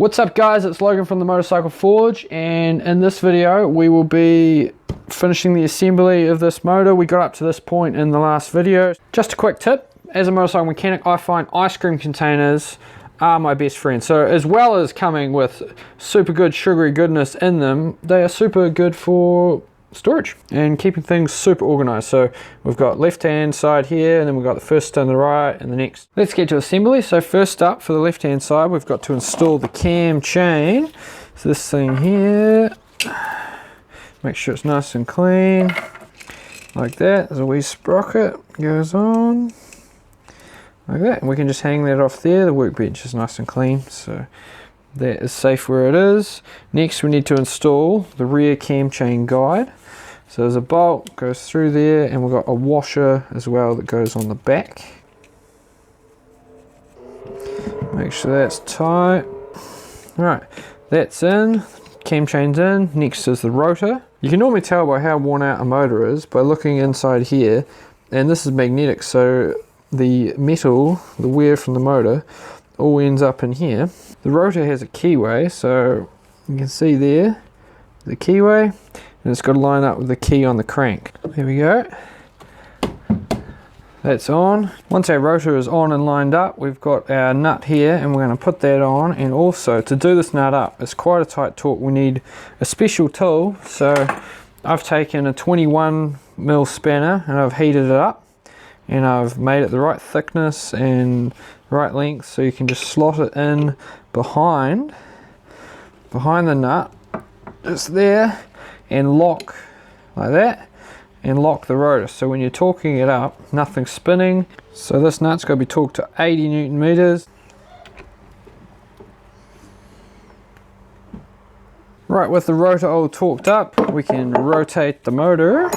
What's up guys, it's Logan from the Motorcycle Forge, and in this video we will be finishing the assembly of this motor. We got up to this point in the last video. Just a quick tip, as a motorcycle mechanic I find ice cream containers are my best friend. So as well as coming with super good sugary goodness in them, they are super good for storage and keeping things super organized. So we've got left hand side here, and then we've got the first on the right and the next. Let's get to assembly. So first up, for the left hand side, we've got to install the cam chain. So this thing here, make sure it's nice and clean like that. There's a wee sprocket goes on like that, and we can just hang that off there. The workbench is nice and clean, so that is safe where it is. Next we need to install the rear cam chain guide. So there's a bolt goes through there, and we've got a washer as well that goes on the back. Make sure that's tight. Alright, that's in, cam chain's in. Next is the rotor. You can normally tell by how worn out a motor is by looking inside here, and this is magnetic, so the metal, the wear from the motor, all ends up in here. The rotor has a keyway, so you can see there the keyway, and it's got to line up with the key on the crank. There we go. That's on. Once our rotor is on and lined up, we've got our nut here, and we're going to put that on. And also, to do this nut up, it's quite a tight torque. We need a special tool. So I've taken a 21mm spanner and I've heated it up, and I've made it the right thickness and right length, so you can just slot it in behind the nut, just there, and lock like that, and lock the rotor. So when you're torquing it up, nothing's spinning. So this nut's got to be torqued to 80 Newton meters. Right, with the rotor all torqued up, we can rotate the motor.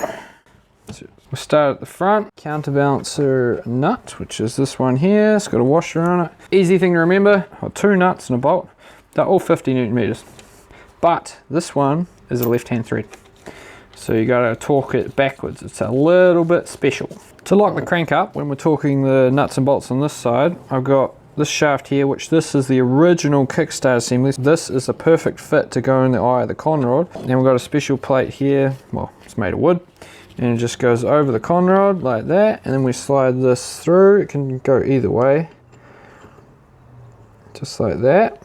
So we'll start at the front. Counterbalancer nut, which is this one here. It's got a washer on it. Easy thing to remember, two nuts and a bolt. They're all 50 Newton meters. But this one is a left-hand thread, so you got to torque it backwards. It's a little bit special. To lock the crank up, when we're torquing the nuts and bolts on this side, I've got this shaft here, which this is the original kickstart assembly. This is a perfect fit to go in the eye of the conrod. And we've got a special plate here, well, it's made of wood, and it just goes over the conrod like that, and then we slide this through. It can go either way, just like that.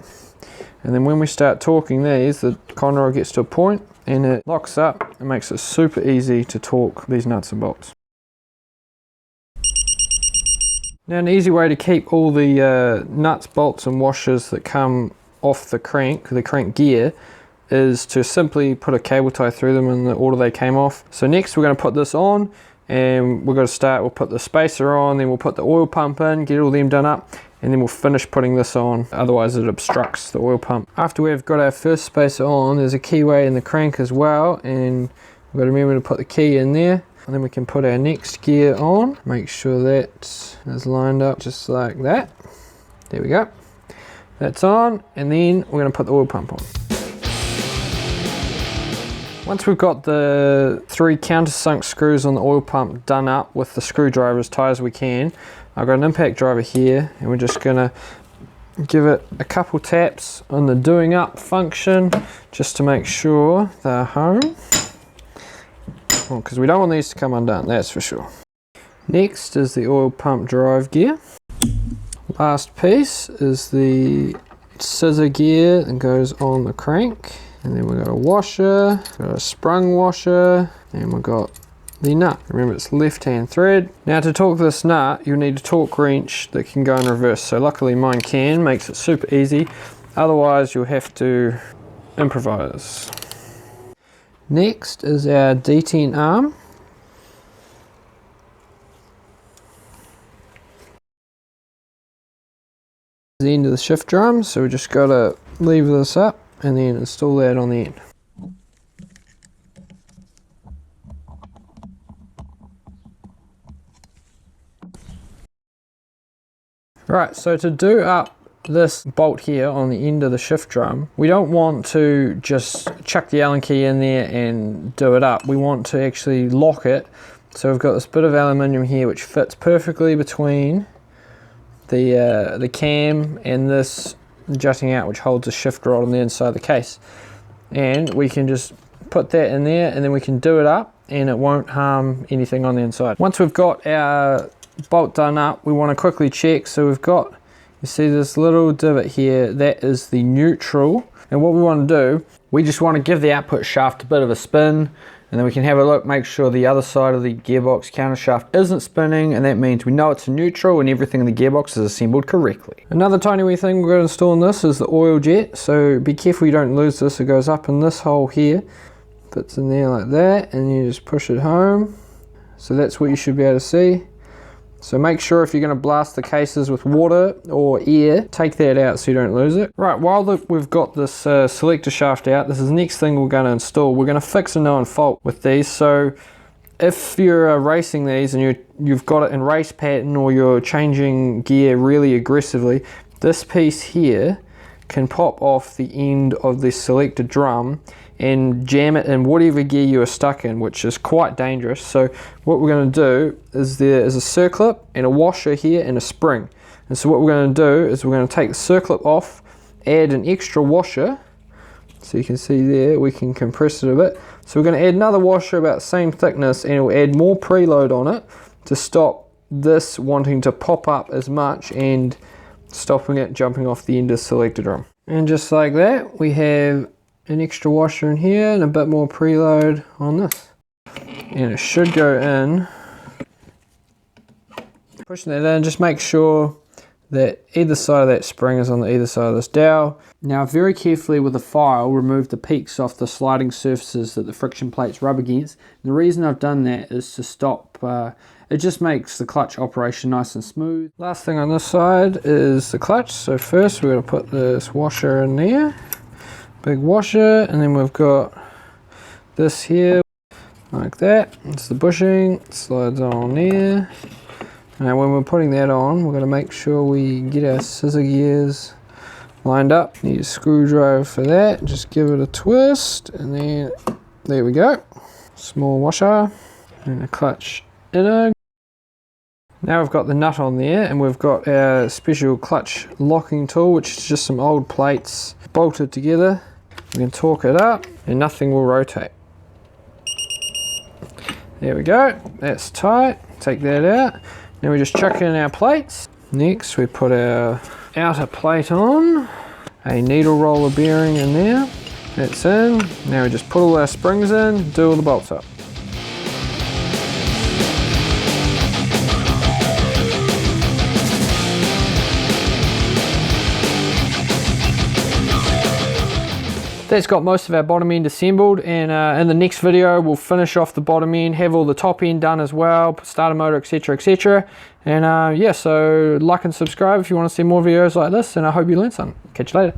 And then when we start torquing these, the conrod gets to a point and it locks up. It makes it super easy to torque these nuts and bolts. Now, an easy way to keep all the nuts, bolts and washers that come off the crank gear, is to simply put a cable tie through them in the order they came off. So next we're going to put this on, and we're going to start, we'll put the spacer on, then we'll put the oil pump in, get all them done up, and then we'll finish putting this on, otherwise it obstructs the oil pump. After we've got our first spacer on, there's a keyway in the crank as well, and we've got to remember to put the key in there, and then we can put our next gear on. Make sure that is lined up just like that. There we go. That's on, and then we're going to put the oil pump on. Once we've got the 3 countersunk screws on the oil pump done up with the screwdriver as tight as we can, I've got an impact driver here, and we're just going to give it a couple taps on the doing up function just to make sure they're home. Well, because we don't want these to come undone, that's for sure. Next is the oil pump drive gear. Last piece is the scissor gear that goes on the crank. And then we've got a washer, got a sprung washer, and we've got the nut. Remember, it's left-hand thread. Now to torque this nut, you'll need a torque wrench that can go in reverse. So luckily mine can, makes it super easy. Otherwise you'll have to improvise. Next is our detent arm. The end of the shift drum, so we just got to lever this up and then install that on the end. Right, so to do up this bolt here on the end of the shift drum, we don't want to just chuck the Allen key in there and do it up. We want to actually lock it. So we've got this bit of aluminium here which fits perfectly between the cam and this jutting out, which holds a shift rod on the inside of the case. And we can just put that in there, and then we can do it up and it won't harm anything on the inside. Once we've got our bolt done up, we want to quickly check. So we've got, you see this little divot here, that is the neutral. And what we want to do, we just want to give the output shaft a bit of a spin, and then we can have a look, make sure the other side of the gearbox counter shaft isn't spinning, and that means we know it's a neutral and everything in the gearbox is assembled correctly. Another tiny wee thing we're going to install in this is the oil jet, so be careful you don't lose this. It goes up in this hole here, fits in there like that, and you just push it home. So that's what you should be able to see. So make sure if you're going to blast the cases with water or air, take that out so you don't lose it. Right, while we've got this selector shaft out, this is the next thing we're going to install. We're going to fix a known fault with these. So if you're racing these and you've got it in race pattern, or you're changing gear really aggressively, this piece here can pop off the end of the selector drum and jam it in whatever gear you are stuck in, which is quite dangerous. So what we're going to do is, there is a circlip and a washer here and a spring. And so what we're going to do is we're going to take the circlip off, add an extra washer. So you can see there, we can compress it a bit. So we're going to add another washer about the same thickness, and we'll add more preload on it to stop this wanting to pop up as much and stopping it jumping off the end of the selector drum. And just like that, we have an extra washer in here and a bit more preload on this, and it should go in. Pushing that in, just make sure that either side of that spring is on the either side of this dowel. Now very carefully with a file, remove the peaks off the sliding surfaces that the friction plates rub against. And the reason I've done that is to stop, it just makes the clutch operation nice and smooth. Last thing on this side is the clutch. So first we're going to put this washer in there. Big washer, and then we've got this here like that. It's the bushing, it slides on there. Now when we're putting that on, we're going to make sure we get our scissor gears lined up. Need a screwdriver for that. Just give it a twist, and then there we go. Small washer and a clutch inner. Now we've got the nut on there, and we've got our special clutch locking tool, which is just some old plates bolted together. We can torque it up and nothing will rotate. There we go, that's tight. Take that out. Now we just chuck in our plates. Next we put our outer plate on, a needle roller bearing in there. That's in. Now we just put all our springs in, do all the bolts up. That's got most of our bottom end assembled, and in the next video we'll finish off the bottom end, have all the top end done as well, starter motor, etc, etc. And yeah, so like and subscribe if you want to see more videos like this, and I hope you learned something. Catch you later.